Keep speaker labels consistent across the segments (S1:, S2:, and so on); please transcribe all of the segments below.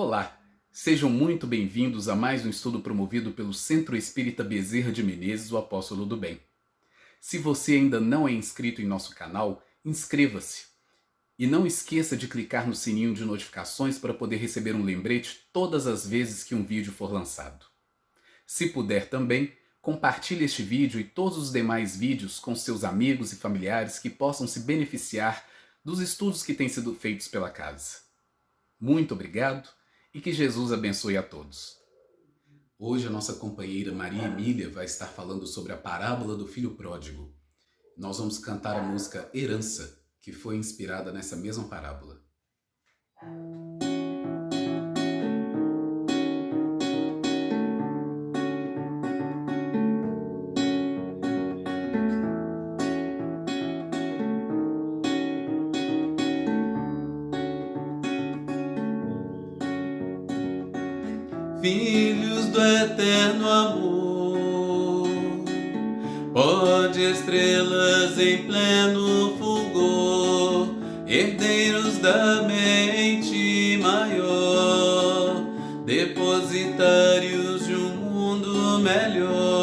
S1: Olá, sejam muito bem-vindos a mais um estudo promovido pelo Centro Espírita Bezerra de Menezes, o Apóstolo do Bem. Se você ainda não é inscrito em nosso canal, inscreva-se. E não esqueça de clicar no sininho de notificações para poder receber um lembrete todas as vezes que um vídeo for lançado. Se puder também, compartilhe este vídeo e todos os demais vídeos com seus amigos e familiares que possam se beneficiar dos estudos que têm sido feitos pela casa. Muito obrigado e que Jesus abençoe a todos. Hoje a nossa companheira Maria Emília vai estar falando sobre a parábola do filho pródigo. Nós vamos cantar a música Herança, que foi inspirada nessa mesma parábola.
S2: Filhos do eterno amor, pó de estrelas em pleno fulgor, herdeiros da mente maior, depositários de um mundo melhor.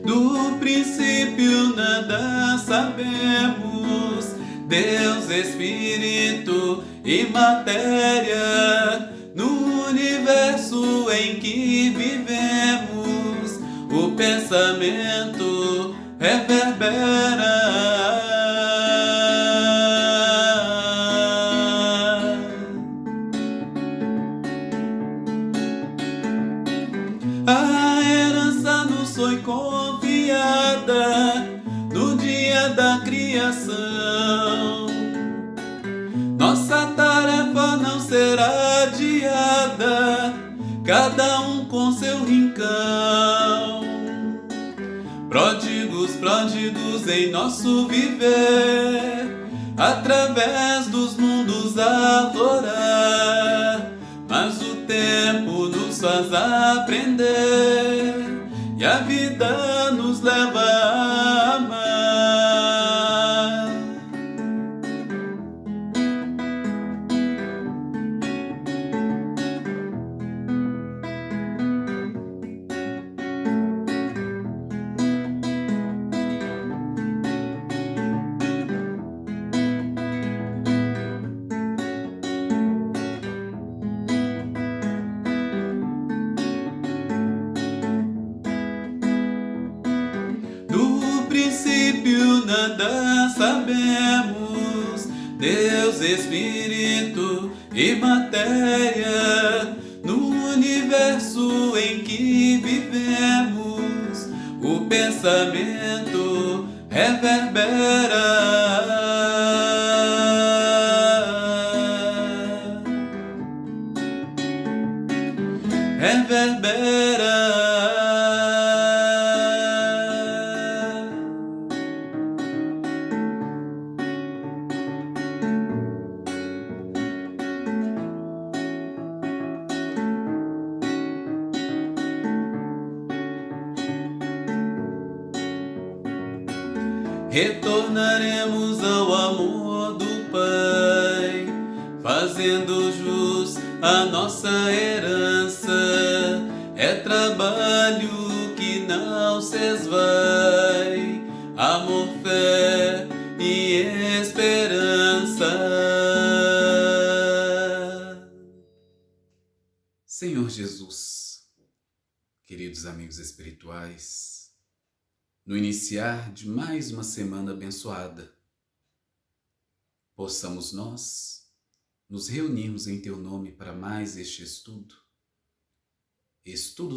S2: Do princípio nada sabemos, Deus, Espírito e matéria, no universo em que vivemos, o pensamento reverbera. A herança nos foi confiada no dia da criação. Nossa tarefa não será adiada, cada um com seu rincão. Pródigos, pródigos em nosso viver, através dos mundos aflorar. Mas o tempo nos faz aprender e a vida nos leva a amar. Do princípio nada sabemos, Deus, Espírito e matéria, no universo em que vivemos, o pensamento Retornaremos ao amor do Pai, fazendo jus à nossa herança. É trabalho que não se esvai, amor, fé e esperança.
S1: Senhor Jesus, queridos amigos espirituais, no iniciar de mais uma semana abençoada, possamos nós nos reunirmos em Teu nome para mais este estudo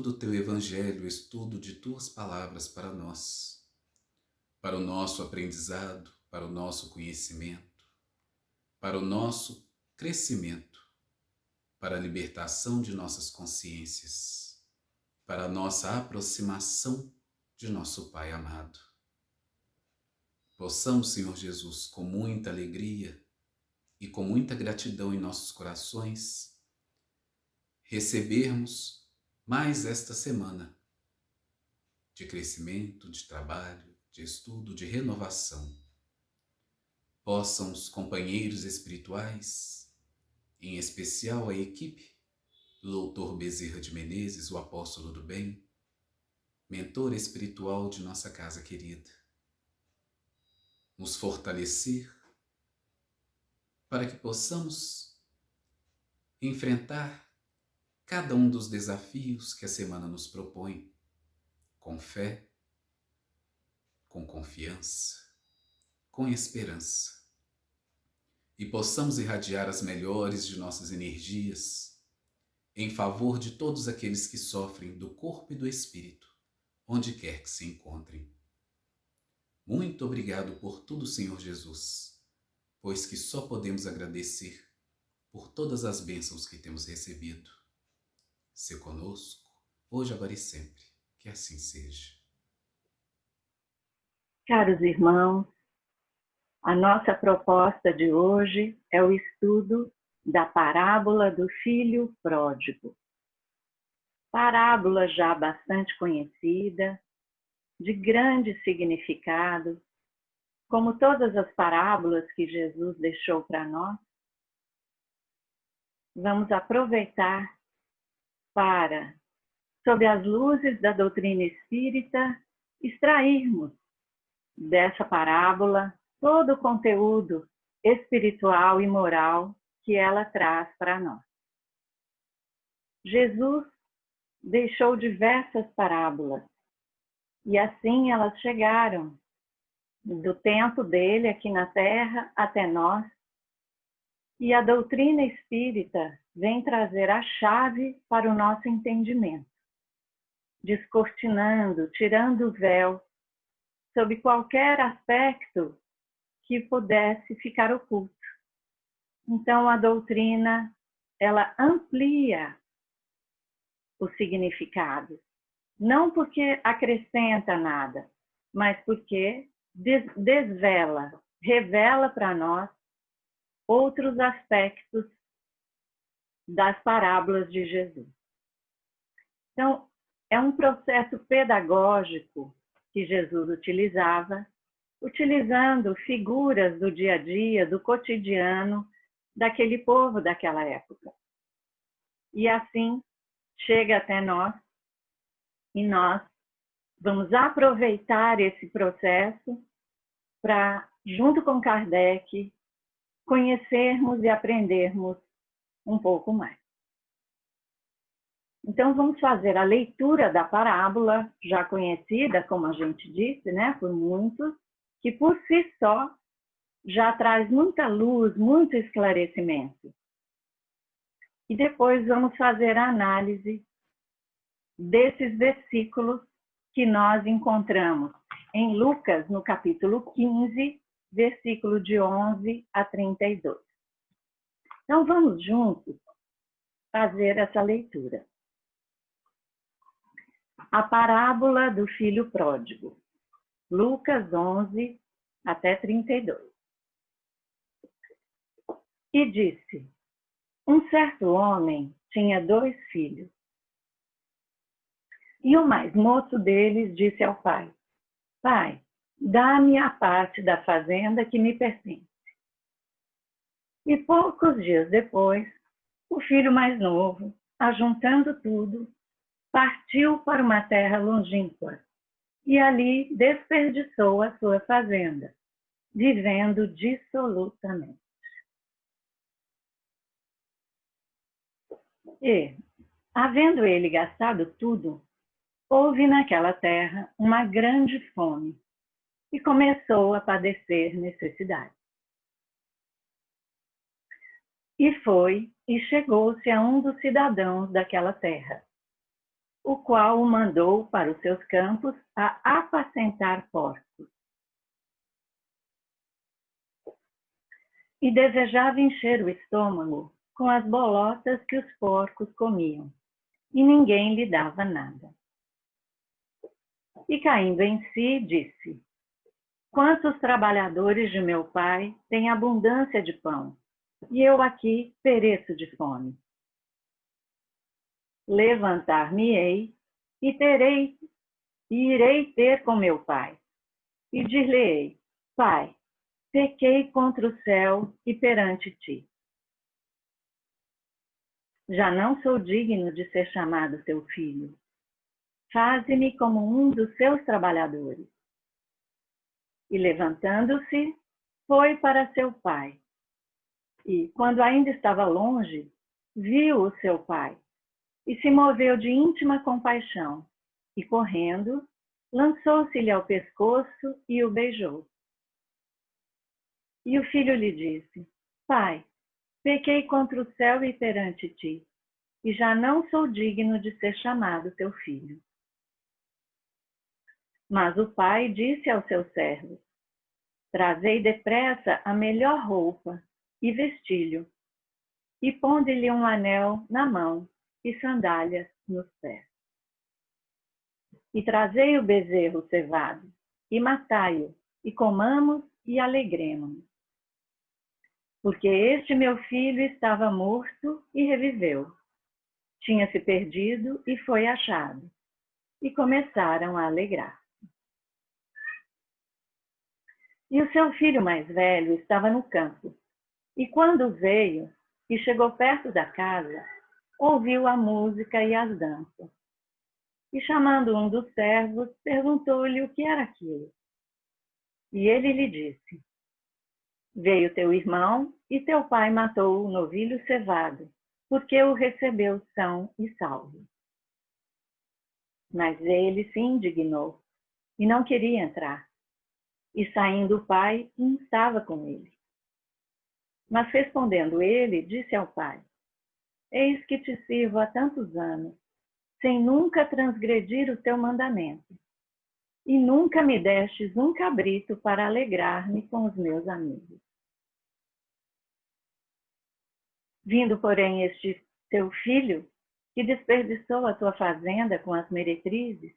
S1: do Teu Evangelho, estudo de Tuas palavras para nós, para o nosso aprendizado, para o nosso conhecimento, para o nosso crescimento, para a libertação de nossas consciências. para a nossa aproximação de nosso Pai amado. Possamos, Senhor Jesus, com muita alegria e com muita gratidão em nossos corações, recebermos mais esta semana de crescimento, de trabalho, de estudo, de renovação. Possam os companheiros espirituais, em especial a equipe do Dr. Bezerra de Menezes, o apóstolo do bem, mentor espiritual de nossa casa querida, nos fortalecer para que possamos enfrentar cada um dos desafios que a semana nos propõe, com fé, com confiança, com esperança, e possamos irradiar as melhores de nossas energias em favor de todos aqueles que sofrem do corpo e do espírito, onde quer que se encontrem. Muito obrigado por tudo, Senhor Jesus, pois que só podemos agradecer por todas as bênçãos que temos recebido. Se conosco, hoje, agora e sempre, que assim seja.
S3: Caros irmãos, a nossa proposta de hoje é o estudo da parábola do filho pródigo. Parábola já bastante conhecida, de grande significado, como todas as parábolas que Jesus deixou para nós. Vamos aproveitar para, sob as luzes da doutrina espírita, extrairmos dessa parábola todo o conteúdo espiritual e moral que ela traz para nós. Jesus deixou diversas parábolas e assim elas chegaram do tempo dele aqui na Terra até nós, e a doutrina espírita vem trazer a chave para o nosso entendimento, descortinando, tirando o véu sobre qualquer aspecto que pudesse ficar oculto. Então a doutrina, ela amplia o significado, não porque acrescenta nada, mas porque desvela, revela para nós outros aspectos das parábolas de Jesus. Então, é um processo pedagógico que Jesus utilizava, utilizando figuras do dia a dia, do cotidiano, daquele povo daquela época. E assim, chega até nós, e nós vamos aproveitar esse processo para, junto com Kardec, conhecermos e aprendermos um pouco mais. Então, vamos fazer a leitura da parábola, já conhecida, como a gente disse, né, por muitos, que por si só já traz muita luz, muito esclarecimento. E depois vamos fazer a análise desses versículos que nós encontramos em Lucas, no capítulo 15, versículo de 11 a 32. Então, vamos juntos fazer essa leitura. A parábola do filho pródigo, Lucas 11 até 32. E disse: um certo homem tinha 2 filhos. E o mais moço deles disse ao pai: pai, dá-me a parte da fazenda que me pertence. E poucos dias depois, o filho mais novo, ajuntando tudo, partiu para uma terra longínqua e ali desperdiçou a sua fazenda, vivendo dissolutamente. E, havendo ele gastado tudo, houve naquela terra uma grande fome e começou a padecer necessidade. E foi e chegou-se a um dos cidadãos daquela terra, o qual o mandou para os seus campos a apacentar porcos. E desejava encher o estômago com as bolotas que os porcos comiam, e ninguém lhe dava nada. E caindo em si, disse: quantos trabalhadores de meu pai têm abundância de pão, e eu aqui pereço de fome. Levantar-me-ei e irei ter com meu pai, e dir-lhe-ei: Pai, pequei contra o céu e perante ti. Já não sou digno de ser chamado teu filho. Faze-me como um dos seus trabalhadores. E levantando-se, foi para seu pai. E, quando ainda estava longe, viu o seu pai, e se moveu de íntima compaixão, e correndo, lançou-se-lhe ao pescoço e o beijou. E o filho lhe disse: Pai, pequei contra o céu e perante ti, e já não sou digno de ser chamado teu filho. Mas o pai disse aos seus servos: Trazei depressa a melhor roupa e vestilho, e ponde-lhe um anel na mão e sandálias nos pés. E trazei o bezerro cevado, e matai-o, e comamos e alegremo-nos. Porque este meu filho estava morto e reviveu. Tinha se perdido e foi achado. E começaram a alegrar. E o seu filho mais velho estava no campo. E quando veio e chegou perto da casa, ouviu a música e as danças. E chamando um dos servos, perguntou-lhe o que era aquilo. E ele lhe disse: Veio teu irmão e teu pai matou o novilho cevado, porque o recebeu são e salvo. Mas ele se indignou e não queria entrar. E saindo o pai, instava com ele. Mas respondendo ele, disse ao pai: Eis que te sirvo há tantos anos, sem nunca transgredir o teu mandamento, e nunca me destes um cabrito para alegrar-me com os meus amigos. Vindo, porém, este teu filho, que desperdiçou a tua fazenda com as meretrizes,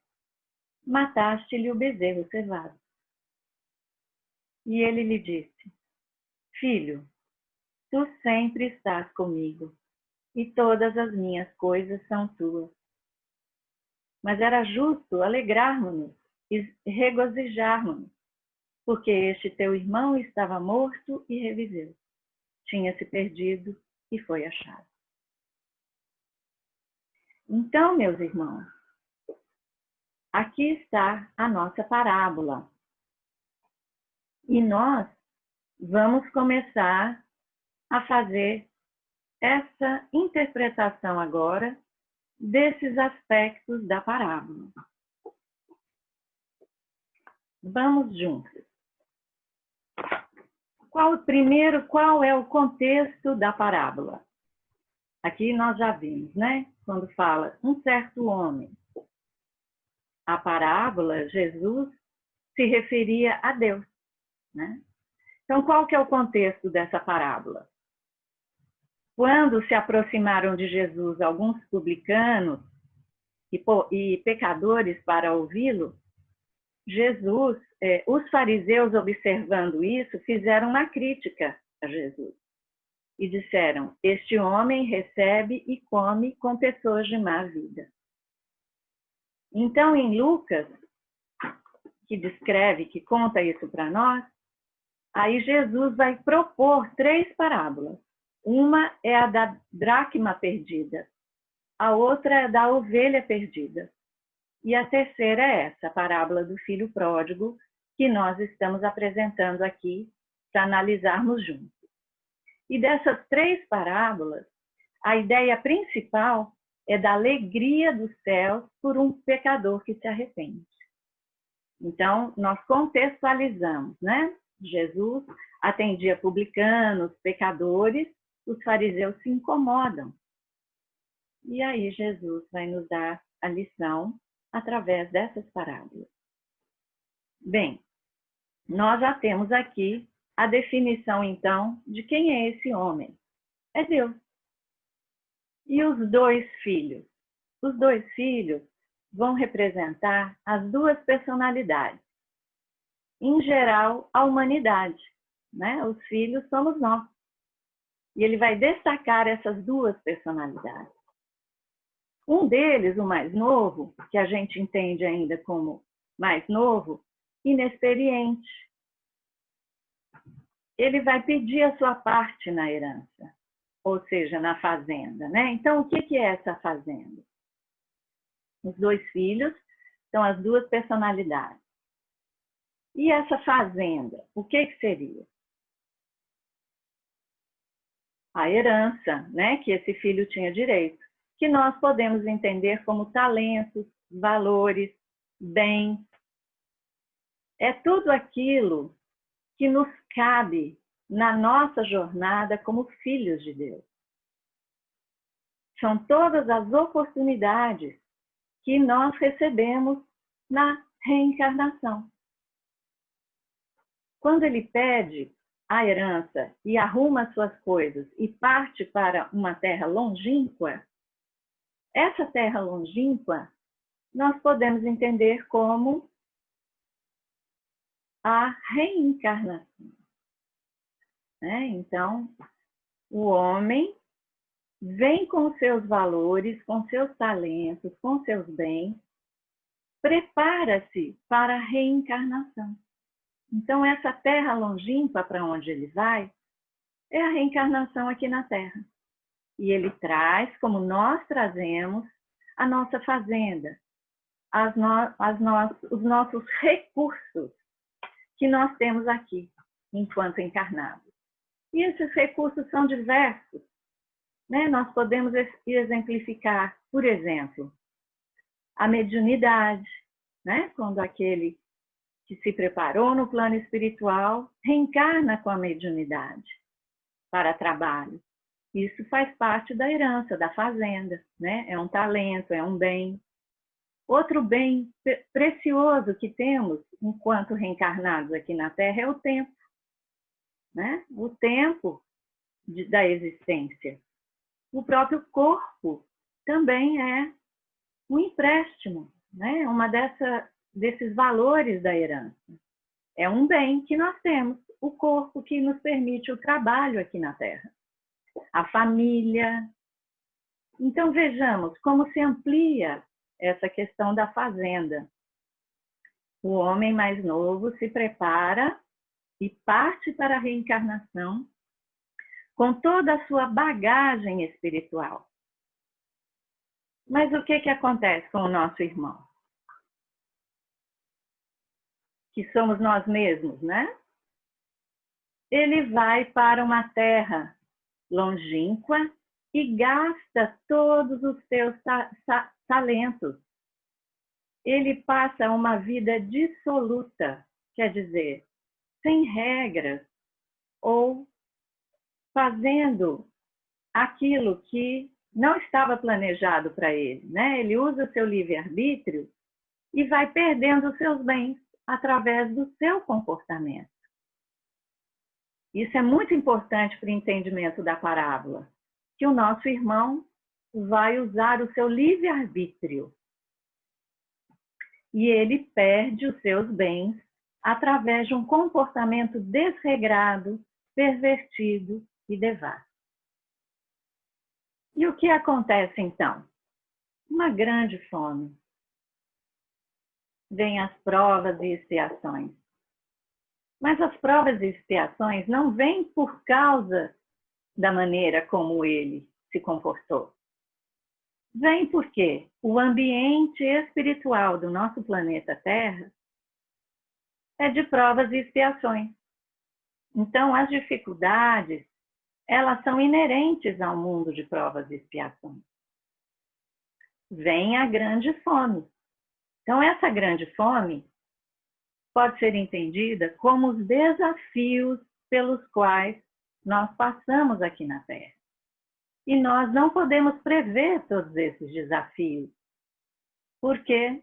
S3: mataste-lhe o bezerro cevado. E ele lhe disse: Filho, tu sempre estás comigo, e todas as minhas coisas são tuas. Mas era justo alegrarmos-nos e regozijarmos-nos, porque este teu irmão estava morto e reviveu. Tinha se perdido e foi achado. Então, meus irmãos, aqui está a nossa parábola. E nós vamos começar a fazer essa interpretação agora desses aspectos da parábola. Vamos juntos. Qual é o contexto da parábola? Aqui nós já vimos, né? Quando fala um certo homem. A parábola, Jesus se referia a Deus, né? Então, qual que é o contexto dessa parábola? Quando se aproximaram de Jesus alguns publicanos e pecadores para ouvi-lo, os fariseus, observando isso, fizeram uma crítica a Jesus e disseram: este homem recebe e come com pessoas de má vida. Então, em Lucas, que conta isso para nós, aí Jesus vai propor 3 parábolas. Uma é a da dracma perdida, a outra é da ovelha perdida. E a terceira é essa, a parábola do filho pródigo, que nós estamos apresentando aqui para analisarmos juntos. E dessas 3 parábolas, a ideia principal é da alegria do céu por um pecador que se arrepende. Então, nós contextualizamos, né? Jesus atendia publicanos, pecadores, os fariseus se incomodam. E aí Jesus vai nos dar a lição através dessas parábolas. Bem, nós já temos aqui a definição, então, de quem é esse homem. É Deus. E os 2 filhos? os 2 filhos vão representar as 2 personalidades. Em geral, a humanidade, né? Os filhos somos nós. E ele vai destacar essas 2 personalidades. Um deles, o mais novo, que a gente entende ainda como mais novo, inexperiente. Ele vai pedir a sua parte na herança, ou seja, na fazenda, né? Então, o que é essa fazenda? Os 2 filhos são as 2 personalidades. E essa fazenda, o que seria? A herança, né, que esse filho tinha direito, que nós podemos entender como talentos, valores, bens. É tudo aquilo que nos cabe na nossa jornada como filhos de Deus. São todas as oportunidades que nós recebemos na reencarnação. Quando ele pede a herança e arruma as suas coisas e parte para uma terra longínqua, essa terra longínqua nós podemos entender como a reencarnação. Então, o homem vem com seus valores, com seus talentos, com seus bens, prepara-se para a reencarnação. Então, essa terra longínqua para onde ele vai é a reencarnação aqui na Terra. E ele traz, como nós trazemos, a nossa fazenda, os nossos recursos que nós temos aqui, enquanto encarnados. E esses recursos são diversos. Nós podemos exemplificar, por exemplo, a mediunidade, quando aquele que se preparou no plano espiritual reencarna com a mediunidade para trabalho. Isso faz parte da herança, da fazenda, É um talento, é um bem. Outro bem precioso que temos enquanto reencarnados aqui na Terra é o tempo, O tempo da existência. O próprio corpo também é um empréstimo, Uma desses valores da herança. É um bem que nós temos, o corpo que nos permite o trabalho aqui na Terra. A família. Então, vejamos como se amplia essa questão da fazenda. O homem mais novo se prepara e parte para a reencarnação com toda a sua bagagem espiritual. Mas o que acontece com o nosso irmão? Que somos nós mesmos, Ele vai para uma terra longínqua e gasta todos os seus talentos. Ele passa uma vida dissoluta, quer dizer, sem regras, ou fazendo aquilo que não estava planejado para ele, Ele usa o seu livre-arbítrio e vai perdendo os seus bens através do seu comportamento. Isso é muito importante para o entendimento da parábola, que o nosso irmão vai usar o seu livre-arbítrio. E ele perde os seus bens através de um comportamento desregrado, pervertido e devasso. E o que acontece então? Uma grande fome. Vêm as provas e expiações. Mas as provas e expiações não vêm por causa da maneira como ele se comportou. Vem porque o ambiente espiritual do nosso planeta Terra é de provas e expiações. Então, as dificuldades, elas são inerentes ao mundo de provas e expiações. Vem a grande fome. Então, essa grande fome pode ser entendida como os desafios pelos quais nós passamos aqui na Terra. E nós não podemos prever todos esses desafios, porque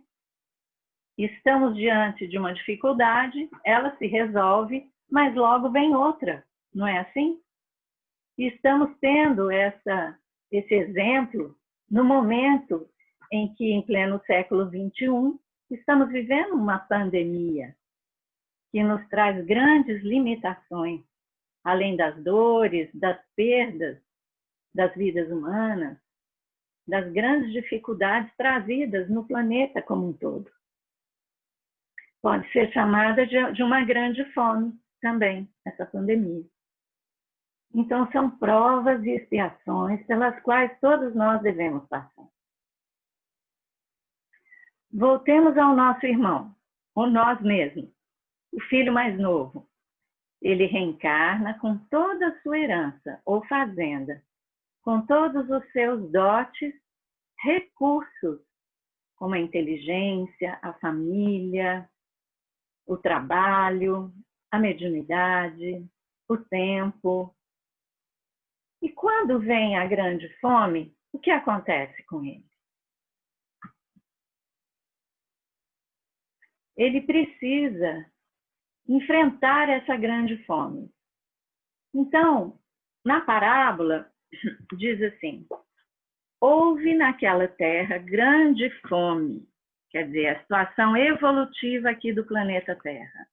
S3: estamos diante de uma dificuldade, ela se resolve, mas logo vem outra, não é assim? E estamos tendo esse exemplo no momento em que, em pleno século XXI, estamos vivendo uma pandemia que nos traz grandes limitações, além das dores, das perdas das vidas humanas, das grandes dificuldades trazidas no planeta como um todo. Pode ser chamada de uma grande fome também, essa pandemia. Então, são provas e expiações pelas quais todos nós devemos passar. Voltemos ao nosso irmão, ou nós mesmos, o filho mais novo. Ele reencarna com toda a sua herança ou fazenda, com todos os seus dotes, recursos, como a inteligência, a família, o trabalho, a mediunidade, o tempo. E quando vem a grande fome, o que acontece com ele? Ele precisa enfrentar essa grande fome. Então, na parábola, diz assim: houve naquela terra grande fome, quer dizer, a situação evolutiva aqui do planeta Terra.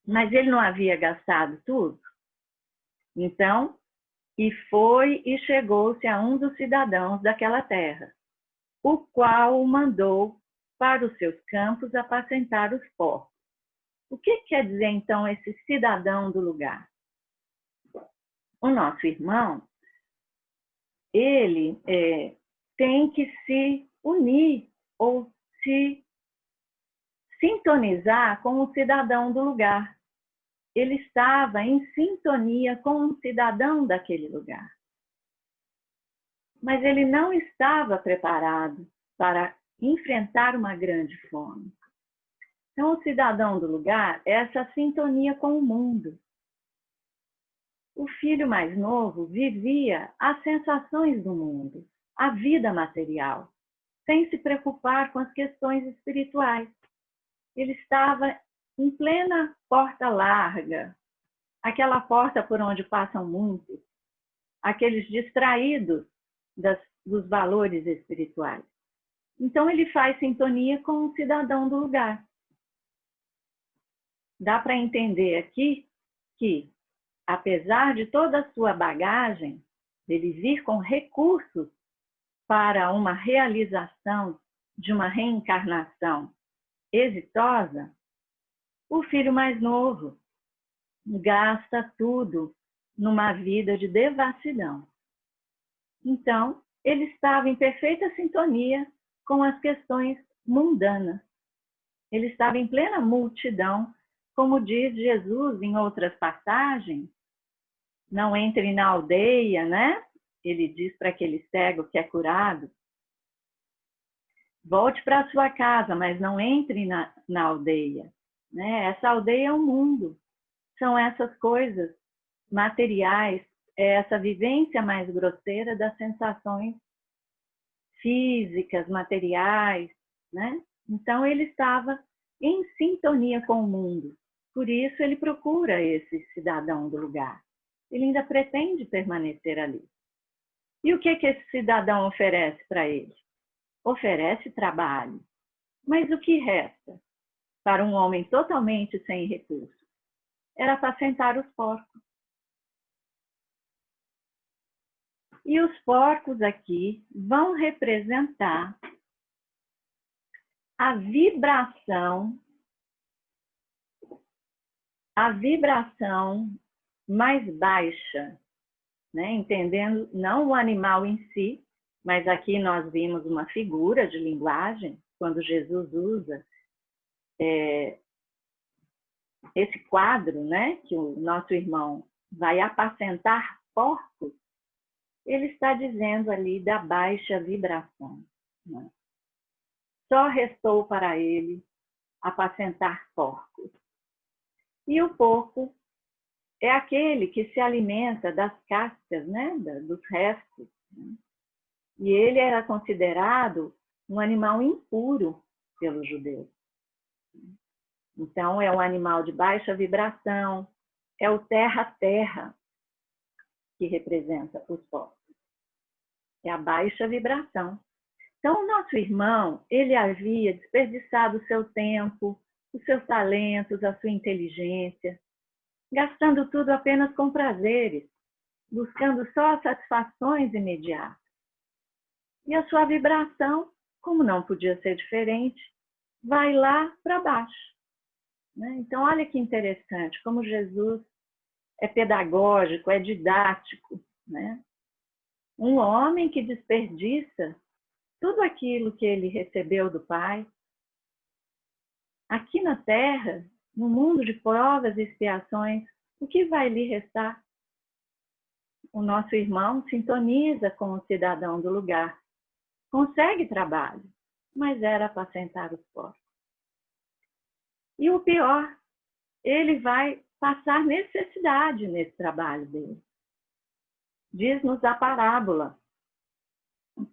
S3: Mas ele não havia gastado tudo? Então, e foi e chegou-se a um dos cidadãos daquela terra, o qual o mandou para os seus campos apacentar os porcos. O que quer dizer, então, esse cidadão do lugar? O nosso irmão, ele tem que se unir ou se sintonizar com o cidadão do lugar. Ele estava em sintonia com um cidadão daquele lugar. Mas ele não estava preparado para enfrentar uma grande fome. Então, o cidadão do lugar é essa sintonia com o mundo. O filho mais novo vivia as sensações do mundo, a vida material, sem se preocupar com as questões espirituais. Ele estava em plena porta larga, aquela porta por onde passam muitos, aqueles distraídos dos valores espirituais. Então, ele faz sintonia com o cidadão do lugar. Dá para entender aqui que, apesar de toda a sua bagagem, ele vir com recursos para uma realização de uma reencarnação exitosa, o filho mais novo gasta tudo numa vida de devassidão. Então, ele estava em perfeita sintonia com as questões mundanas. Ele estava em plena multidão, como diz Jesus em outras passagens, não entre na aldeia, né? Ele diz para aquele cego que é curado, volte para a sua casa, mas não entre na aldeia. Né? Essa aldeia é o mundo, são essas coisas materiais, é essa vivência mais grosseira das sensações físicas, materiais. Né? Então, ele estava em sintonia com o mundo. Por isso, ele procura esse cidadão do lugar. Ele ainda pretende permanecer ali. E o que esse cidadão oferece para ele? Oferece trabalho. Mas o que resta para um homem totalmente sem recursos? Era apacentar os porcos. E os porcos aqui vão representar a vibração mais baixa, né? Entendendo não o animal em si, mas aqui nós vimos uma figura de linguagem, quando Jesus usa esse quadro, né? Que o nosso irmão vai apacentar porcos, ele está dizendo ali da baixa vibração. Né? Só restou para ele apacentar porcos. E o porco é aquele que se alimenta das cascas, né? Dos restos. Né? E ele era considerado um animal impuro pelos judeus. Então, é um animal de baixa vibração, é o terra-terra que representa os porcos. É a baixa vibração. nosso irmão, ele havia desperdiçado o seu tempo, os seus talentos, a sua inteligência, gastando tudo apenas com prazeres, buscando só satisfações imediatas. E a sua vibração, como não podia ser diferente, vai lá para baixo. Então, olha que interessante, como Jesus é pedagógico, é didático. Um homem que desperdiça tudo aquilo que ele recebeu do Pai, aqui na Terra, no mundo de provas e expiações, o que vai lhe restar? O nosso irmão sintoniza com o cidadão do lugar, consegue trabalho, mas era apacentar os porcos. E o pior, ele vai passar necessidade nesse trabalho dele. Diz-nos a parábola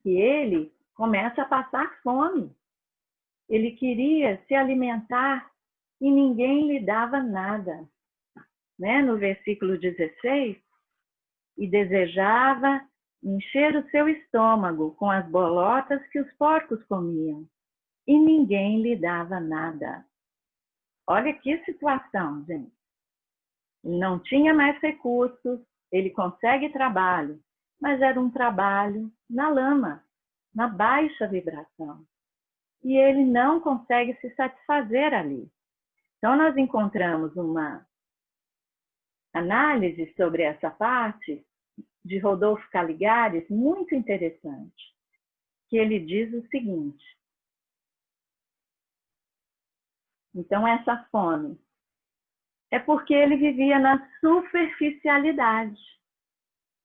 S3: que ele começa a passar fome. Ele queria se alimentar e ninguém lhe dava nada. No versículo 16, e desejava encher o seu estômago com as bolotas que os porcos comiam, e ninguém lhe dava nada. Olha que situação, gente. Ele não tinha mais recursos, ele consegue trabalho, mas era um trabalho na lama, na baixa vibração. E ele não consegue se satisfazer ali. Então, nós encontramos uma análise sobre essa parte de Rodolfo Caligares muito interessante, que ele diz o seguinte: então, essa fome é porque ele vivia na superficialidade,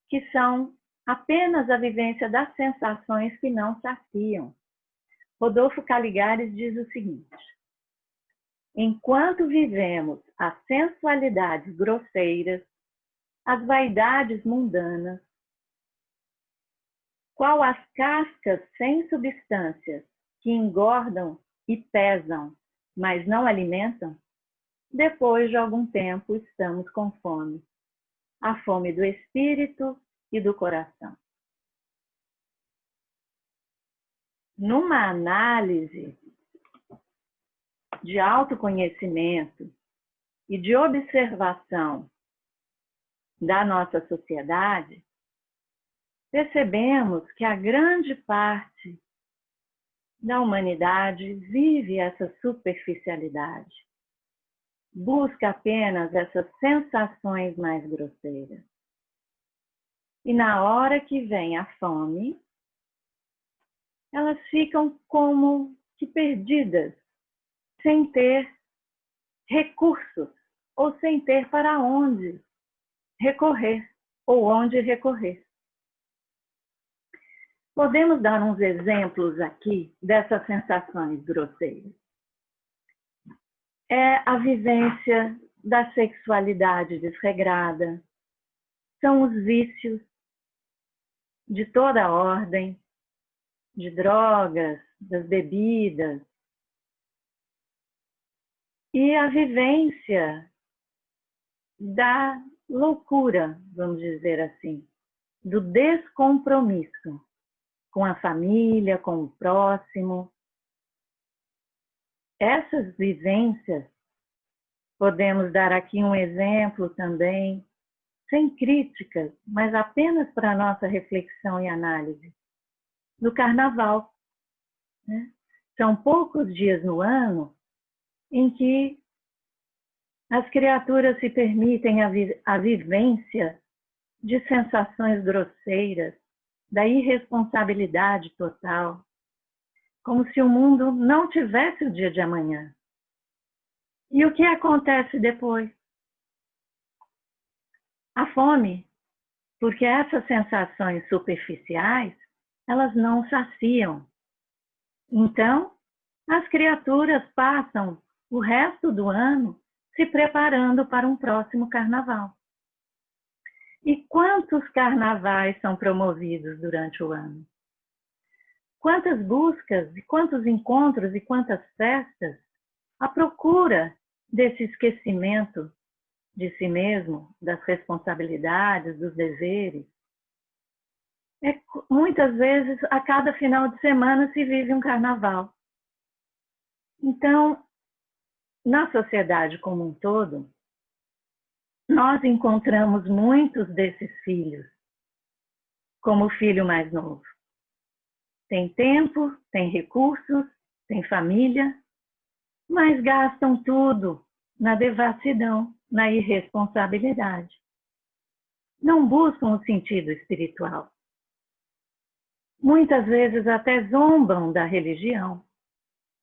S3: que são apenas a vivência das sensações que não saciam. Rodolfo Caligares diz o seguinte: enquanto vivemos as sensualidades grosseiras, as vaidades mundanas, qual as cascas sem substâncias que engordam e pesam, mas não alimentam, depois de algum tempo estamos com fome, a fome do espírito e do coração. Numa análise de autoconhecimento e de observação da nossa sociedade, percebemos que a grande parte da humanidade vive essa superficialidade, busca apenas essas sensações mais grosseiras. E na hora que vem a fome, elas ficam como que perdidas, sem ter recursos, ou sem ter para onde recorrer, ou onde recorrer. Podemos dar uns exemplos aqui dessas sensações grosseiras. É a vivência da sexualidade desregrada, são os vícios de toda a ordem, de drogas, das bebidas, e a vivência da loucura, vamos dizer assim, do descompromisso com a família, com o próximo. Essas vivências, podemos dar aqui um exemplo também, sem críticas, mas apenas para nossa reflexão e análise, no Carnaval. São poucos dias no ano em que as criaturas se permitem a vivência de sensações grosseiras, da irresponsabilidade total, como se o mundo não tivesse o dia de amanhã. E o que acontece depois? A fome, porque essas sensações superficiais, elas não saciam. Então, as criaturas passam o resto do ano se preparando para um próximo carnaval. E quantos carnavais são promovidos durante o ano? Quantas buscas, e quantos encontros e quantas festas à procura desse esquecimento de si mesmo, das responsabilidades, dos deveres. Muitas vezes, a cada final de semana se vive um carnaval. Então, na sociedade como um todo, nós encontramos muitos desses filhos, como o filho mais novo. Tem tempo, tem recursos, tem família, mas gastam tudo na devassidão, na irresponsabilidade. Não buscam o sentido espiritual. Muitas vezes até zombam da religião,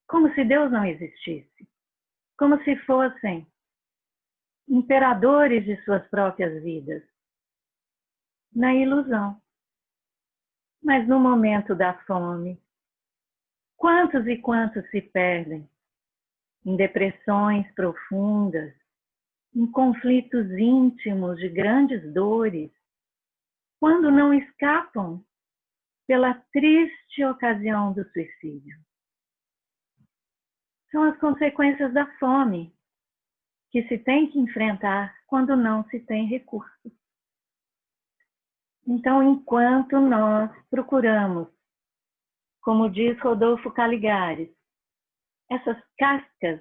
S3: como se Deus não existisse, como se fossem imperadores de suas próprias vidas, na ilusão. Mas no momento da fome, quantos e quantos se perdem em depressões profundas, em conflitos íntimos de grandes dores, quando não escapam pela triste ocasião do suicídio. São as consequências da fome que se tem que enfrentar quando não se tem recursos. Então, enquanto nós procuramos, como diz Rodolfo Caligares, essas cascas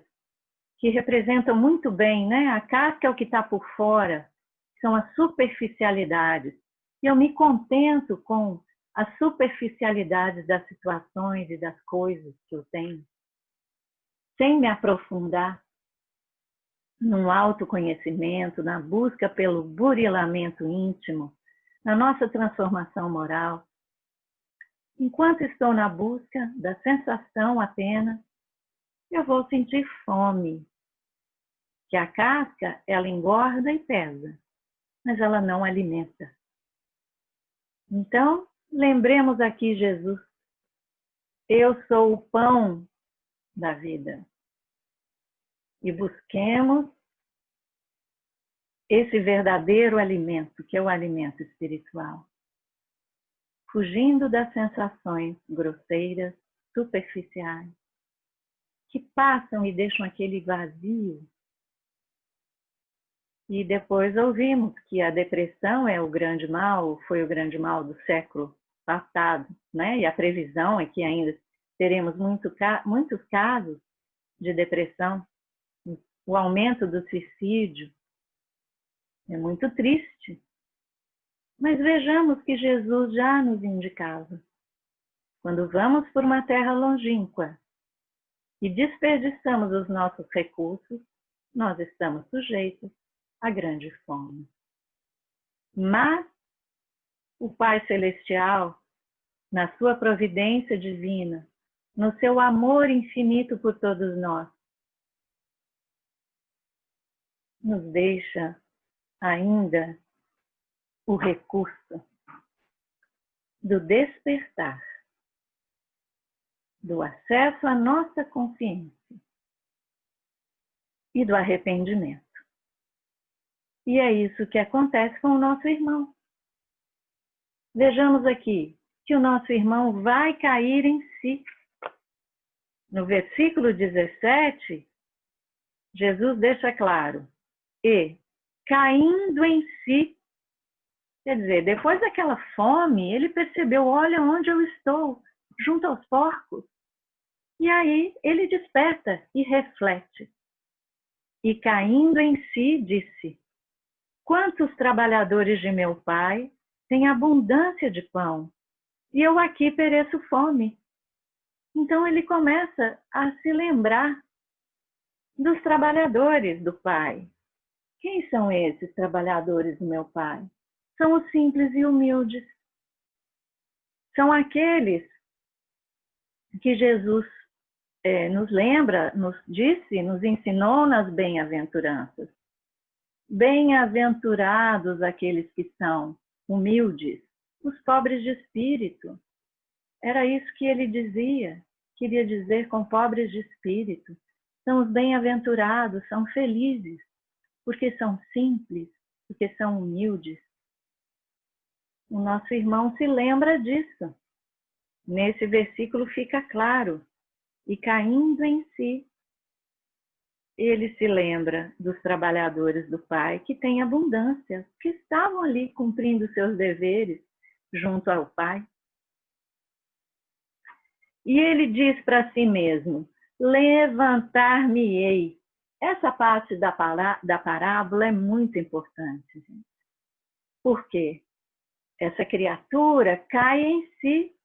S3: que representam muito bem, né? A casca é o que está por fora, são as superficialidades. E eu me contento com as superficialidades das situações e das coisas que eu tenho, sem me aprofundar num autoconhecimento, na busca pelo burilamento íntimo, na nossa transformação moral. Enquanto estou na busca da sensação apenas, eu vou sentir fome, que a casca, ela engorda e pesa, mas ela não alimenta. Então, lembremos aqui Jesus, eu sou o pão da vida. E busquemos esse verdadeiro alimento, que é o alimento espiritual. Fugindo das sensações grosseiras, superficiais, que passam e deixam aquele vazio. E depois ouvimos que a depressão é o grande mal, foi o grande mal do século passado, né? E a previsão é que ainda teremos muitos casos de depressão. O aumento do suicídio é muito triste. Mas vejamos que Jesus já nos indicava. Quando vamos por uma terra longínqua e desperdiçamos os nossos recursos, nós estamos sujeitos à grande fome. Mas o Pai Celestial, na sua providência divina, no seu amor infinito por todos nós, nos deixa ainda o recurso do despertar, do acesso à nossa consciência e do arrependimento. E é isso que acontece com o nosso irmão. Vejamos aqui que o nosso irmão vai cair em si. No versículo 17, Jesus deixa claro, e caindo em si, quer dizer, depois daquela fome, ele percebeu, olha onde eu estou, junto aos porcos. E aí ele desperta e reflete. E caindo em si, disse, quantos trabalhadores de meu pai têm abundância de pão, e eu aqui pereço fome. Então ele começa a se lembrar dos trabalhadores do pai. Quem são esses trabalhadores do meu pai? São os simples e humildes. São aqueles que Jesus nos lembra, nos disse, nos ensinou nas bem-aventuranças. Bem-aventurados aqueles que são humildes, os pobres de espírito. Era isso que ele dizia, queria dizer com pobres de espírito. São os bem-aventurados, são felizes, porque são simples, porque são humildes. O nosso irmão se lembra disso. Nesse versículo fica claro. E caindo em si, ele se lembra dos trabalhadores do Pai que têm abundância, que estavam ali cumprindo seus deveres, junto ao Pai. E ele diz para si mesmo: levantar-me-ei. Essa parte da parábola é muito importante, gente. Por quê? Essa criatura cai em si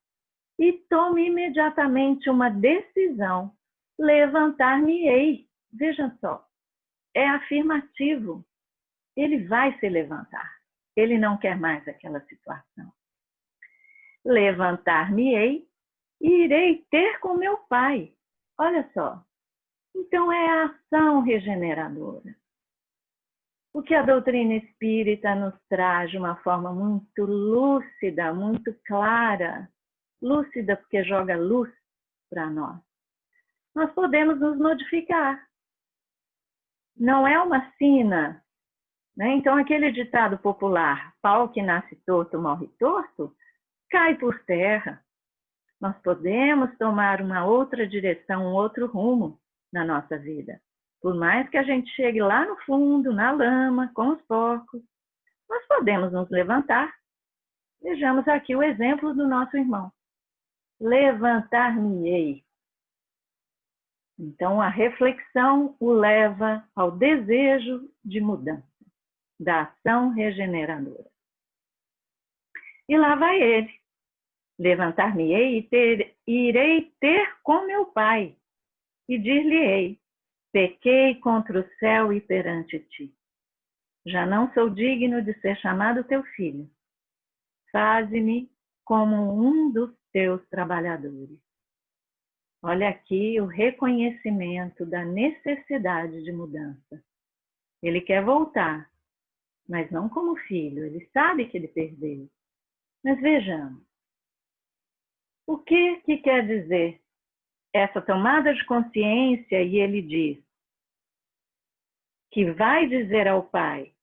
S3: e toma imediatamente uma decisão: levantar-me-ei. Veja só, é afirmativo. Ele vai se levantar. Ele não quer mais aquela situação. Levantar-me-ei e irei ter com meu Pai. Olha só. Então é a ação regeneradora. O que a doutrina espírita nos traz de uma forma muito lúcida, muito clara. Lúcida porque joga luz para nós. Nós podemos nos modificar. Não é uma sina, né? Então aquele ditado popular, pau que nasce torto morre torto, cai por terra. Nós podemos tomar uma outra direção, um outro rumo na nossa vida. Por mais que a gente chegue lá no fundo, na lama, com os porcos, nós podemos nos levantar. Vejamos aqui o exemplo do nosso irmão. Levantar-me-ei. Então, a reflexão o leva ao desejo de mudança, da ação regeneradora. E lá vai ele. Levantar-me-ei e irei ter com meu Pai, e dir-lhe-ei: pequei contra o céu e perante ti. Já não sou digno de ser chamado teu filho. Faze-me como um dos teus trabalhadores. Olha aqui o reconhecimento da necessidade de mudança. Ele quer voltar, mas não como filho. Ele sabe que ele perdeu. Mas vejamos. O que quer dizer essa tomada de consciência? E ele diz que vai dizer ao Pai: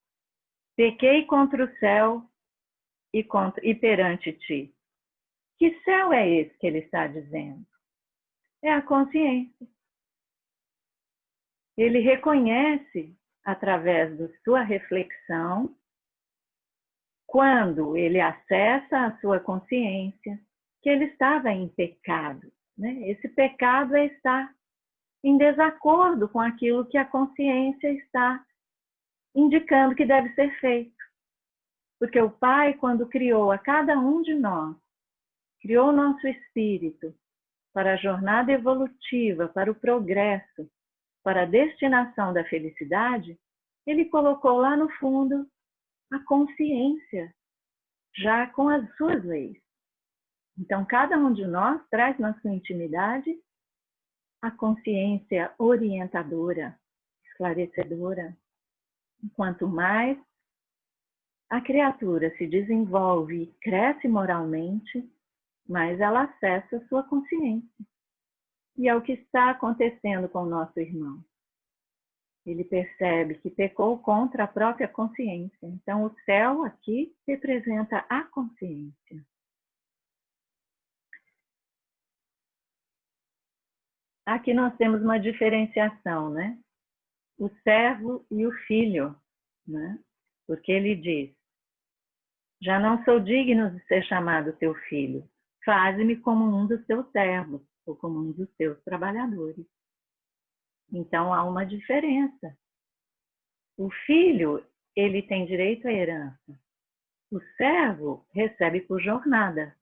S3: pequei contra o céu e perante ti. Que céu é esse que ele está dizendo? É a consciência. Ele reconhece, através da sua reflexão, quando ele acessa a sua consciência, que ele estava em pecado. Né? Esse pecado é estar em desacordo com aquilo que a consciência está indicando que deve ser feito. Porque o Pai, quando criou a cada um de nós, criou o nosso espírito para a jornada evolutiva, para o progresso, para a destinação da felicidade, ele colocou lá no fundo a consciência, já com as suas leis. Então, cada um de nós traz na sua intimidade a consciência orientadora, esclarecedora. Quanto mais a criatura se desenvolve e cresce moralmente, mais ela acessa a sua consciência. E é o que está acontecendo com o nosso irmão. Ele percebe que pecou contra a própria consciência. Então, o céu aqui representa a consciência. Aqui nós temos uma diferenciação, né? O servo e o filho, né? Porque ele diz: já não sou digno de ser chamado teu filho, faze-me como um dos teus servos, ou como um dos teus trabalhadores. Então há uma diferença. O filho, ele tem direito à herança. O servo recebe por jornada.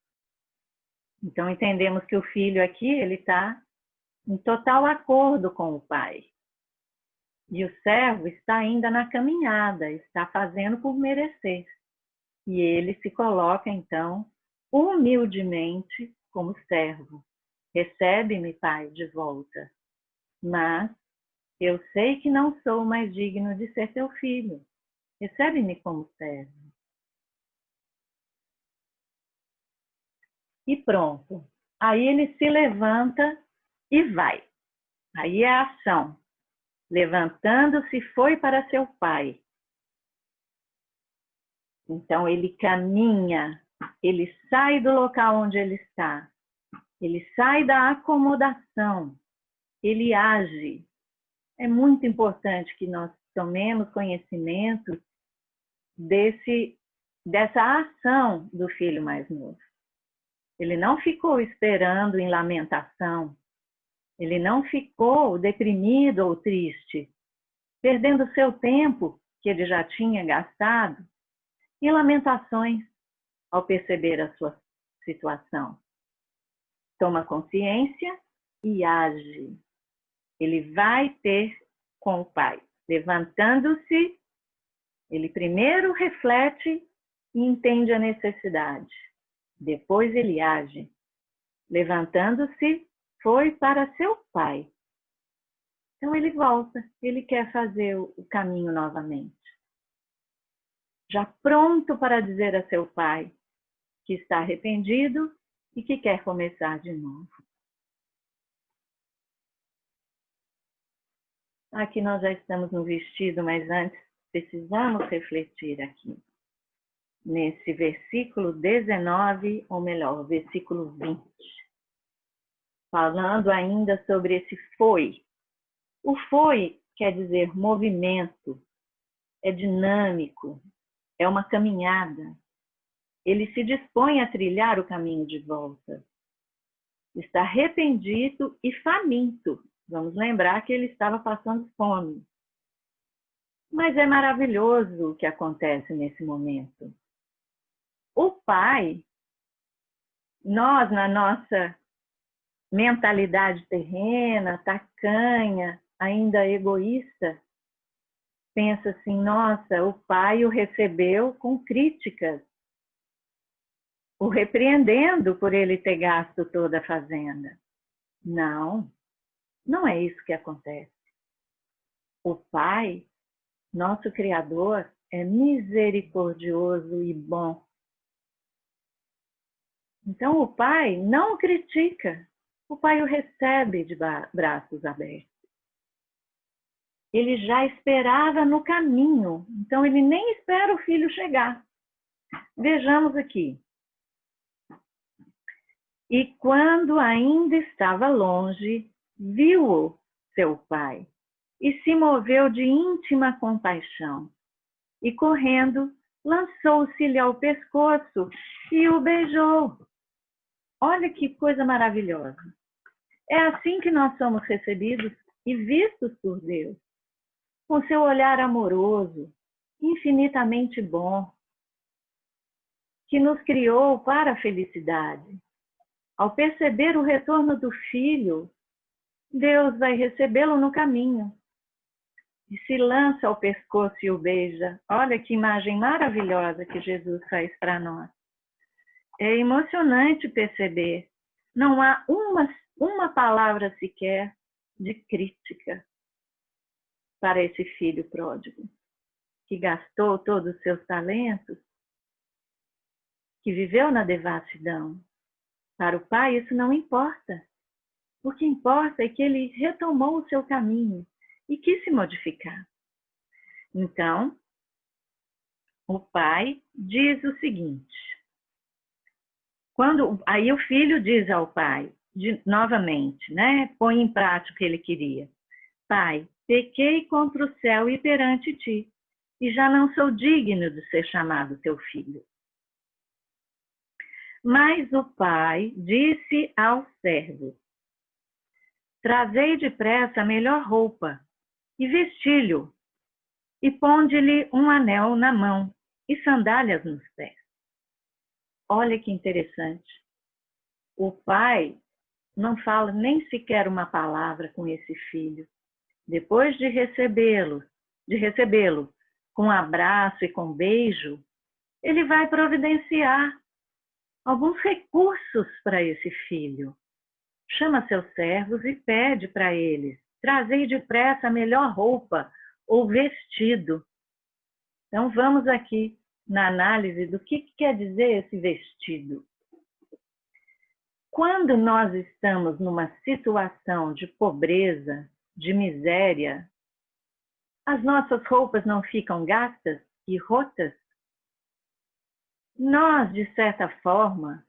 S3: Então entendemos que o filho aqui, ele está em total acordo com o pai. E o servo está ainda na caminhada, está fazendo por merecer. E ele se coloca, então, humildemente como servo. Recebe-me, Pai, de volta. Mas eu sei que não sou mais digno de ser teu filho. Recebe-me como servo. E pronto. Aí ele se levanta e vai. Aí é a ação. Levantando-se, foi para seu pai. Então ele caminha, ele sai do local onde ele está. Ele sai da acomodação. Ele age. É muito importante que nós tomemos conhecimento desse dessa ação do filho mais novo. Ele não ficou esperando em lamentação, ele não ficou deprimido ou triste, perdendo seu tempo que ele já tinha gastado em lamentações ao perceber a sua situação. Toma consciência e age. Ele vai ter com o pai. Levantando-se, ele primeiro reflete e entende a necessidade. Depois ele age. Levantando-se, foi para seu pai. Então ele volta, ele quer fazer o caminho novamente. Já pronto para dizer a seu pai que está arrependido e que quer começar de novo. Aqui nós já estamos no vestido, mas antes precisamos refletir aqui. Nesse versículo 19, ou melhor, versículo 20. Falando ainda sobre esse foi. O foi quer dizer movimento, é dinâmico, é uma caminhada. Ele se dispõe a trilhar o caminho de volta. Está arrependido e faminto. Vamos lembrar que ele estava passando fome. Mas é maravilhoso o que acontece nesse momento. O pai, nós na nossa mentalidade terrena, tacanha, ainda egoísta, pensa assim, nossa, o pai o recebeu com críticas, o repreendendo por ele ter gasto toda a fazenda. Não, não é isso que acontece. O pai, nosso Criador, é misericordioso e bom. Então o pai não o critica, o pai o recebe de braços abertos. Ele já esperava no caminho, então ele nem espera o filho chegar. Vejamos aqui. E quando ainda estava longe, viu-o seu pai e se moveu de íntima compaixão. E correndo, lançou-se-lhe ao pescoço e o beijou. Olha que coisa maravilhosa. É assim que nós somos recebidos e vistos por Deus. Com seu olhar amoroso, infinitamente bom, que nos criou para a felicidade. Ao perceber o retorno do filho, Deus vai recebê-lo no caminho. E se lança ao pescoço e o beija. Olha que imagem maravilhosa que Jesus faz para nós. É emocionante perceber. Não há uma palavra sequer de crítica para esse filho pródigo, que gastou todos os seus talentos, que viveu na devassidão. Para o pai isso não importa. O que importa é que ele retomou o seu caminho e quis se modificar. Então, o pai diz o seguinte, aí o filho diz ao pai, novamente, né, põe em prática o que ele queria. Pai, pequei contra o céu e perante ti, e já não sou digno de ser chamado teu filho. Mas o pai disse ao servo, trazei depressa a melhor roupa, e vestilho, e ponde-lhe um anel na mão, e sandálias nos pés. Olha que interessante. O pai não fala nem sequer uma palavra com esse filho. Depois de recebê-lo com um abraço e com beijo, ele vai providenciar alguns recursos para esse filho. Chama seus servos e pede para eles, trazei depressa a melhor roupa ou vestido. Então vamos aqui na análise do que quer dizer esse vestido. Quando nós estamos numa situação de pobreza, de miséria, as nossas roupas não ficam gastas e rotas? Nós, de certa forma,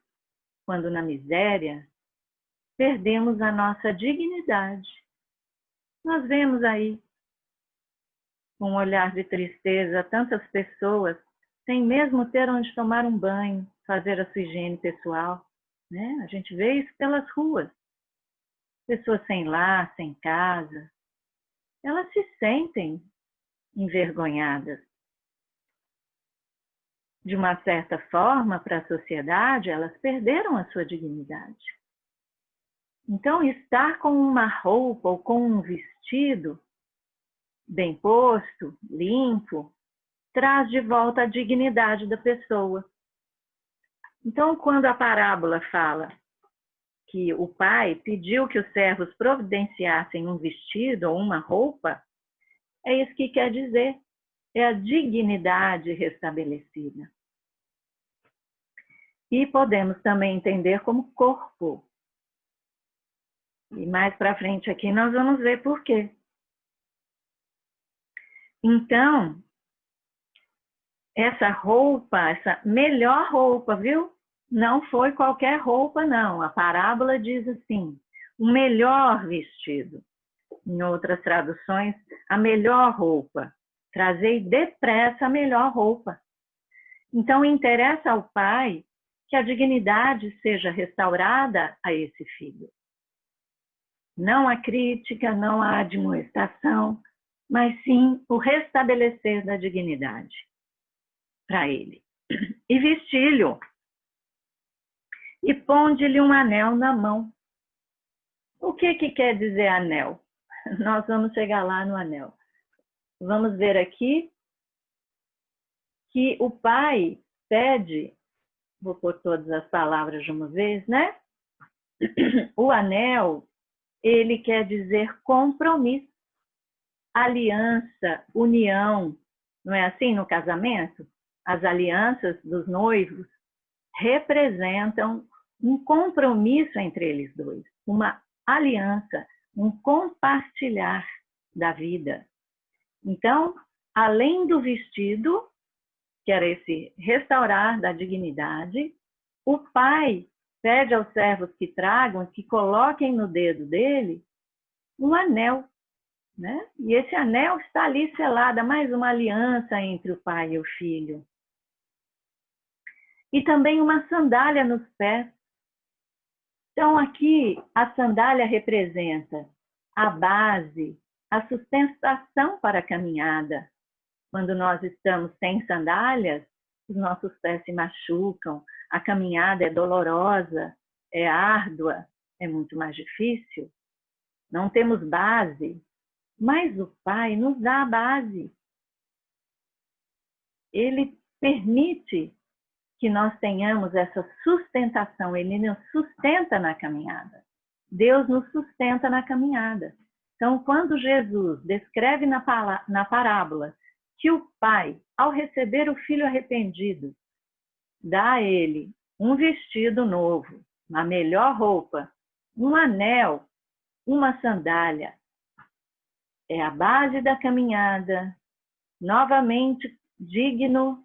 S3: quando na miséria, perdemos a nossa dignidade. Nós vemos aí, com um olhar de tristeza, tantas pessoas sem mesmo ter onde tomar um banho, fazer a sua higiene pessoal, né? A gente vê isso pelas ruas. Pessoas sem lar, sem casa, elas se sentem envergonhadas. De uma certa forma, para a sociedade, elas perderam a sua dignidade. Então, estar com uma roupa ou com um vestido bem posto, limpo, traz de volta a dignidade da pessoa. Então, quando a parábola fala que o pai pediu que os servos providenciassem um vestido ou uma roupa, é isso que quer dizer. É a dignidade restabelecida. E podemos também entender como corpo. E mais para frente aqui nós vamos ver por quê. Então, essa roupa, essa melhor roupa, viu? Não foi qualquer roupa, não. A parábola diz assim, o melhor vestido. Em outras traduções, a melhor roupa. Trazei depressa a melhor roupa. Então, interessa ao pai que a dignidade seja restaurada a esse filho. Não a crítica, não a admoestação, mas sim o restabelecer da dignidade para ele. E vestilho. E ponde-lhe um anel na mão. O que quer dizer anel? Nós vamos chegar lá no anel. Vamos ver aqui que o pai pede, vou pôr todas as palavras de uma vez, né? O anel, ele quer dizer compromisso, aliança, união. Não é assim no casamento? As alianças dos noivos representam um compromisso entre eles dois, uma aliança, um compartilhar da vida. Então, além do vestido, que era esse restaurar da dignidade, o pai pede aos servos que tragam, que coloquem no dedo dele um anel, né? E esse anel está ali selada, mais uma aliança entre o pai e o filho. E também uma sandália nos pés. Então, aqui, a sandália representa a base, a sustentação para a caminhada. Quando nós estamos sem sandálias, os nossos pés se machucam, a caminhada é dolorosa, é árdua, é muito mais difícil. Não temos base, mas o Pai nos dá a base. Ele permite que nós tenhamos essa sustentação, ele nos sustenta na caminhada. Deus nos sustenta na caminhada. Então, quando Jesus descreve na parábola que o pai, ao receber o filho arrependido, dá a ele um vestido novo, uma melhor roupa, um anel, uma sandália, é a base da caminhada, novamente digno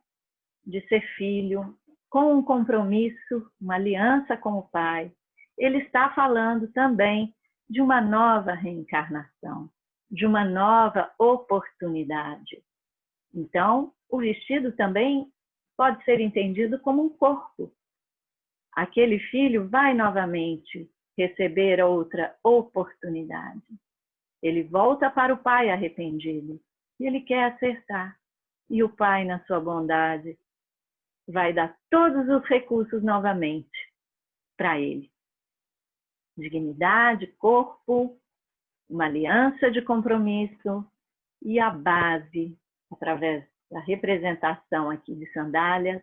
S3: de ser filho, com um compromisso, uma aliança com o pai. Ele está falando também de uma nova reencarnação, de uma nova oportunidade. Então, o vestido também pode ser entendido como um corpo. Aquele filho vai novamente receber outra oportunidade. Ele volta para o pai arrependido e ele quer acertar. E o pai, na sua bondade, vai dar todos os recursos novamente para ele. Dignidade, corpo, uma aliança de compromisso e a base, através da representação aqui de sandálias,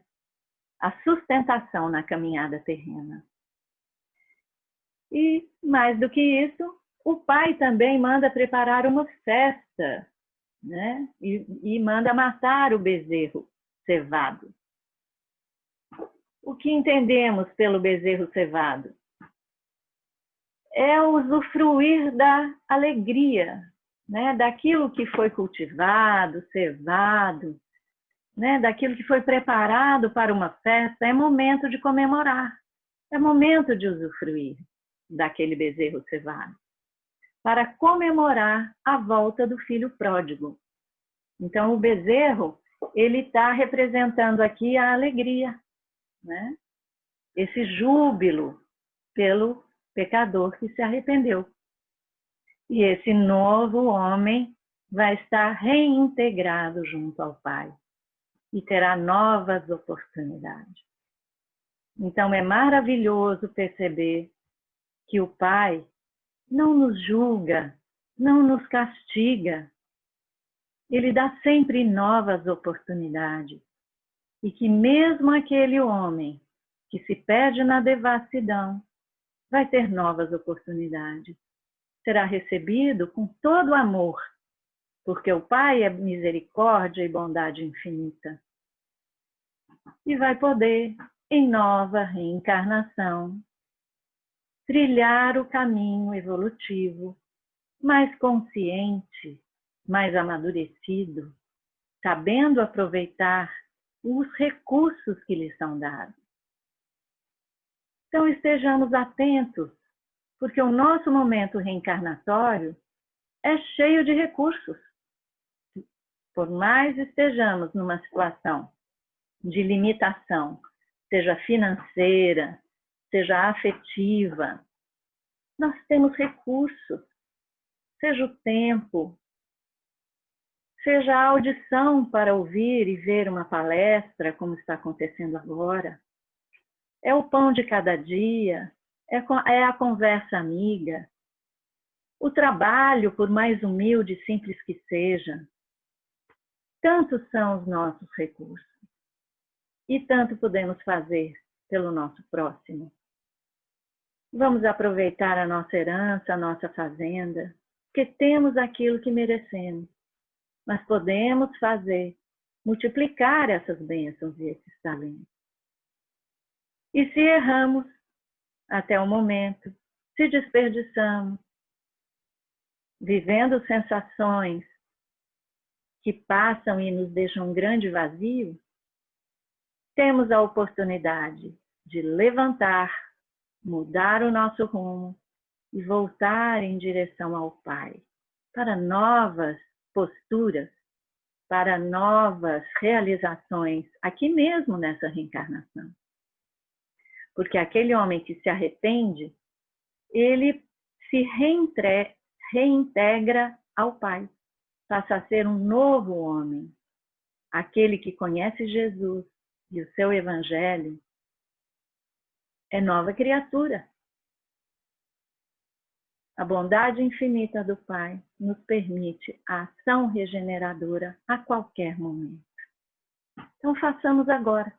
S3: a sustentação na caminhada terrena. E, mais do que isso, o pai também manda preparar uma festa, né? E manda matar o bezerro cevado. O que entendemos pelo bezerro cevado? É usufruir da alegria, né? Daquilo que foi cultivado, cevado, né? Daquilo que foi preparado para uma festa. É momento de comemorar, é momento de usufruir daquele bezerro cevado, para comemorar a volta do filho pródigo. Então, o bezerro, ele está representando aqui a alegria, né? Esse júbilo pelo pecador que se arrependeu. E esse novo homem vai estar reintegrado junto ao Pai e terá novas oportunidades. Então é maravilhoso perceber que o Pai não nos julga, não nos castiga. Ele dá sempre novas oportunidades. E que mesmo aquele homem que se perde na devassidão vai ter novas oportunidades. Será recebido com todo amor, porque o Pai é misericórdia e bondade infinita. E vai poder, em nova reencarnação, trilhar o caminho evolutivo, mais consciente, mais amadurecido, sabendo aproveitar os recursos que lhe são dados. Então estejamos atentos, porque o nosso momento reencarnatório é cheio de recursos. Por mais estejamos numa situação de limitação, seja financeira, seja afetiva, nós temos recursos, seja o tempo, seja a audição para ouvir e ver uma palestra, como está acontecendo agora, é o pão de cada dia, é a conversa amiga, o trabalho, por mais humilde e simples que seja. Tantos são os nossos recursos e tanto podemos fazer pelo nosso próximo. Vamos aproveitar a nossa herança, a nossa fazenda, porque temos aquilo que merecemos, mas podemos fazer, multiplicar essas bênçãos e esses talentos. E se erramos até o momento, se desperdiçamos, vivendo sensações que passam e nos deixam um grande vazio, temos a oportunidade de levantar, mudar o nosso rumo e voltar em direção ao Pai, para novas posturas, para novas realizações, aqui mesmo nessa reencarnação. Porque aquele homem que se arrepende, ele se reintegra ao Pai, passa a ser um novo homem. Aquele que conhece Jesus e o seu Evangelho é nova criatura. A bondade infinita do Pai nos permite a ação regeneradora a qualquer momento. Então façamos agora.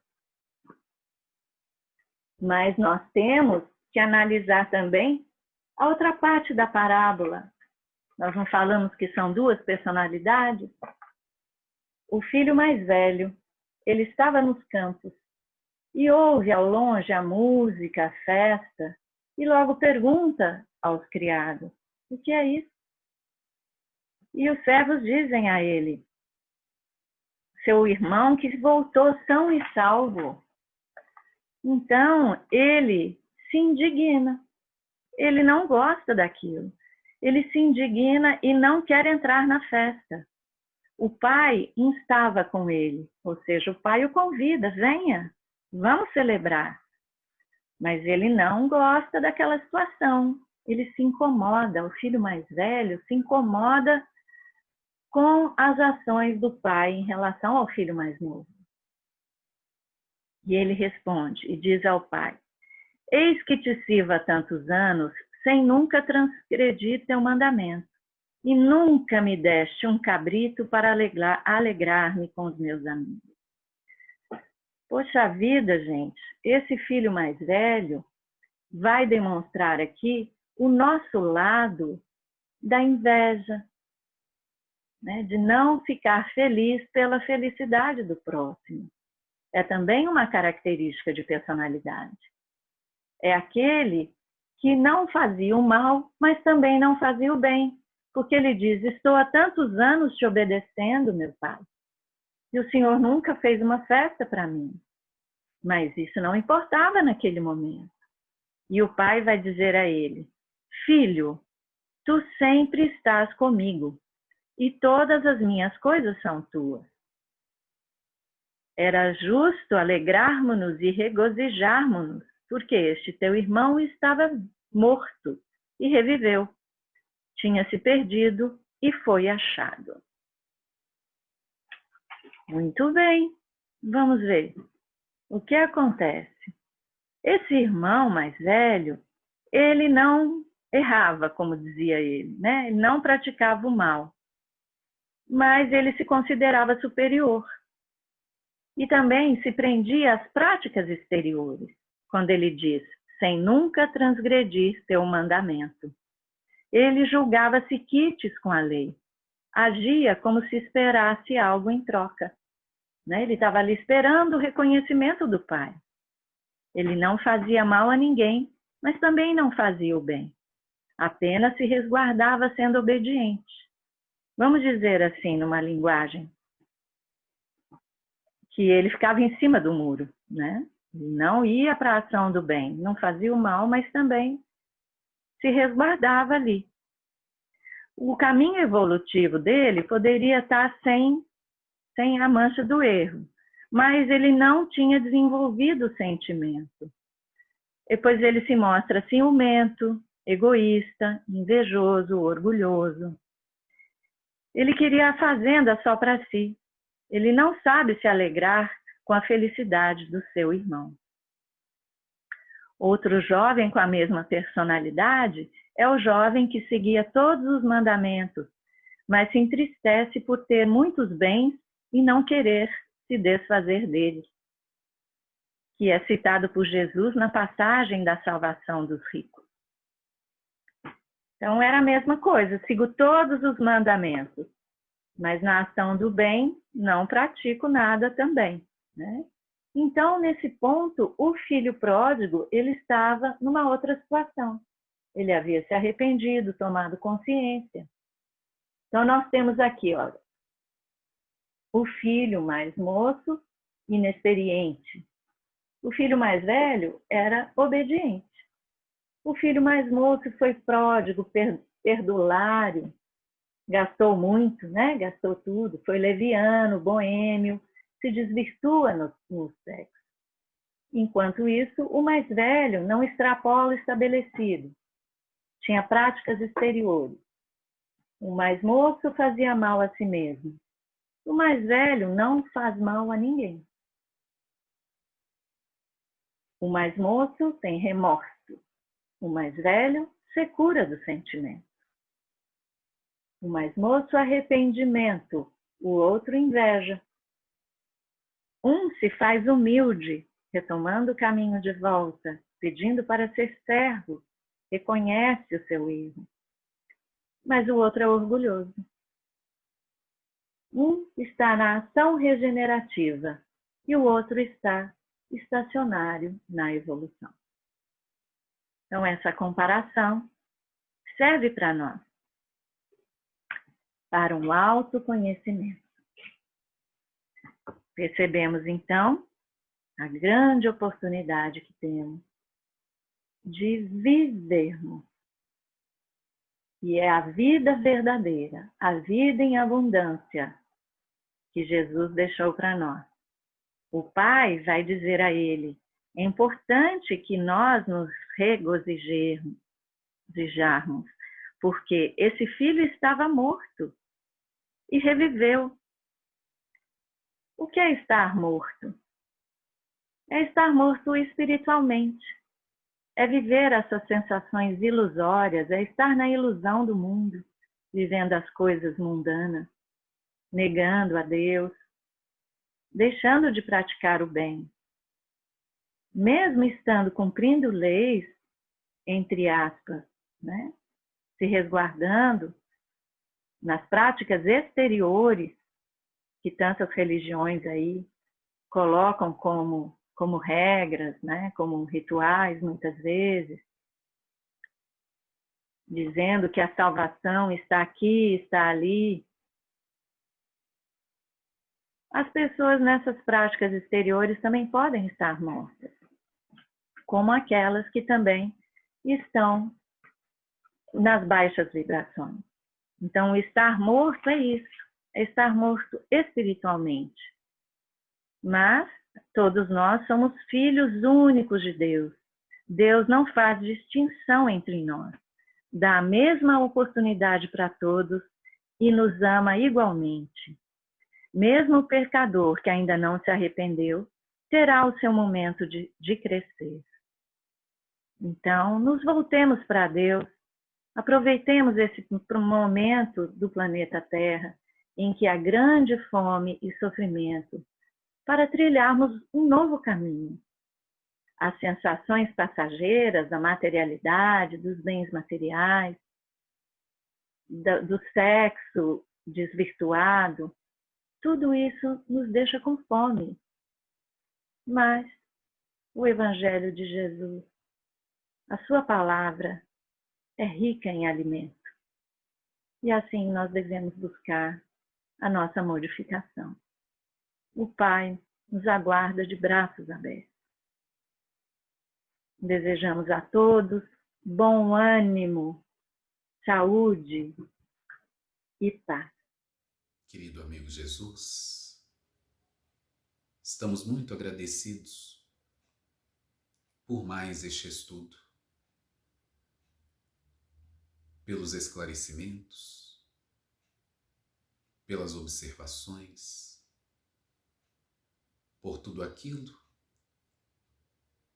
S3: Mas nós temos que analisar também a outra parte da parábola. Nós não falamos que são duas personalidades? O filho mais velho, ele estava nos campos e ouve ao longe a música, a festa, e logo pergunta aos criados: o que é isso? E os servos dizem a ele: seu irmão que voltou são e salvo. Então ele se indigna, ele não gosta daquilo, ele se indigna e não quer entrar na festa. O pai instava com ele, ou seja, o pai o convida: venha, vamos celebrar. Mas ele não gosta daquela situação, ele se incomoda, o filho mais velho se incomoda com as ações do pai em relação ao filho mais novo. E ele responde e diz ao pai: eis que te sirvo há tantos anos, sem nunca transgredir teu mandamento, e nunca me deste um cabrito para alegrar-me com os meus amigos. Poxa vida, gente, esse filho mais velho vai demonstrar aqui o nosso lado da inveja, né? De não ficar feliz pela felicidade do próximo. É também uma característica de personalidade. É aquele que não fazia o mal, mas também não fazia o bem. Porque ele diz: estou há tantos anos te obedecendo, meu pai. E o Senhor nunca fez uma festa para mim. Mas isso não importava naquele momento. E o pai vai dizer a ele: filho, tu sempre estás comigo, e todas as minhas coisas são tuas. Era justo alegrarmos-nos e regozijarmos-nos, porque este teu irmão estava morto e reviveu. Tinha se perdido e foi achado. Muito bem, vamos ver. O que acontece? Esse irmão mais velho, ele não errava, como dizia ele, né? Ele não praticava o mal, mas ele se considerava superior. E também se prendia às práticas exteriores, quando ele diz, sem nunca transgredir teu mandamento. Ele julgava-se quites com a lei, agia como se esperasse algo em troca. Né? Ele estava ali esperando o reconhecimento do Pai. Ele não fazia mal a ninguém, mas também não fazia o bem. Apenas se resguardava sendo obediente. Vamos dizer assim, numa linguagem, que ele ficava em cima do muro, né? Não ia para a ação do bem, não fazia o mal, mas também se resguardava ali. O caminho evolutivo dele poderia estar sem a mancha do erro, mas ele não tinha desenvolvido o sentimento. Depois ele se mostra ciumento, egoísta, invejoso, orgulhoso. Ele queria a fazenda só para si. Ele não sabe se alegrar com a felicidade do seu irmão. Outro jovem com a mesma personalidade é o jovem que seguia todos os mandamentos, mas se entristece por ter muitos bens e não querer se desfazer deles, que é citado por Jesus na passagem da salvação dos ricos. Então era a mesma coisa, sigo todos os mandamentos, mas na ação do bem não pratico nada também, né? Então, nesse ponto, o filho pródigo, ele estava numa outra situação. Ele havia se arrependido, tomado consciência. Então, nós temos aqui, olha, o filho mais moço, inexperiente. O filho mais velho era obediente. O filho mais moço foi pródigo, perdulário, gastou muito, né? Gastou tudo, foi leviano, boêmio, se desvirtua no sexo. Enquanto isso, o mais velho não extrapola o estabelecido, tinha práticas exteriores. O mais moço fazia mal a si mesmo. O mais velho não faz mal a ninguém. O mais moço tem remorso. O mais velho se cura do sentimento. O mais moço, arrependimento. O outro, inveja. Um se faz humilde, retomando o caminho de volta, pedindo para ser servo, reconhece o seu erro. Mas o outro é orgulhoso. Um está na ação regenerativa e o outro está estacionário na evolução. Então, essa comparação serve para nós, para um autoconhecimento. Percebemos, então, a grande oportunidade que temos de vivermos. E é a vida verdadeira, a vida em abundância que Jesus deixou para nós. O Pai vai dizer a ele, é importante que nós nos regozijarmos, porque esse filho estava morto e reviveu. O que é estar morto? É estar morto espiritualmente. É viver essas sensações ilusórias, é estar na ilusão do mundo, vivendo as coisas mundanas, negando a Deus, deixando de praticar o bem. Mesmo estando cumprindo leis, entre aspas, né? Se resguardando nas práticas exteriores, que tantas religiões aí colocam como regras, né? Como rituais, muitas vezes, dizendo que a salvação está aqui, está ali. As pessoas nessas práticas exteriores também podem estar mortas, como aquelas que também estão nas baixas vibrações. Então, estar morto é isso, é estar morto espiritualmente. Mas todos nós somos filhos únicos de Deus. Deus não faz distinção entre nós. Dá a mesma oportunidade para todos e nos ama igualmente. Mesmo o pecador que ainda não se arrependeu, terá o seu momento de crescer. Então, nos voltemos para Deus, aproveitemos esse momento do planeta Terra, em que há grande fome e sofrimento, para trilharmos um novo caminho. As sensações passageiras da materialidade, dos bens materiais, do sexo desvirtuado, tudo isso nos deixa com fome. Mas o Evangelho de Jesus, a sua palavra, é rica em alimento. E assim nós devemos buscar a nossa modificação. O Pai nos aguarda de braços abertos. Desejamos a todos bom ânimo, saúde e paz.
S1: Querido amigo Jesus, estamos muito agradecidos por mais este estudo, pelos esclarecimentos, pelas observações, por tudo aquilo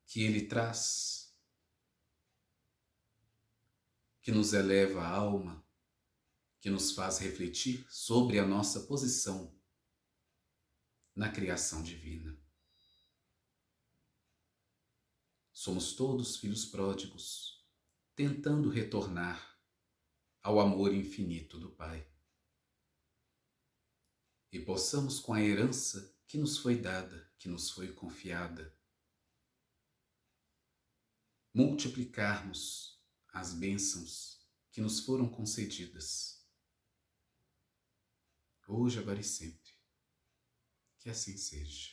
S1: que ele traz, que nos eleva a alma, que nos faz refletir sobre a nossa posição na criação divina. Somos todos filhos pródigos, tentando retornar ao amor infinito do Pai. E possamos, com a herança que nos foi dada, que nos foi confiada, multiplicarmos as bênçãos que nos foram concedidas, hoje, agora e sempre. Que assim seja.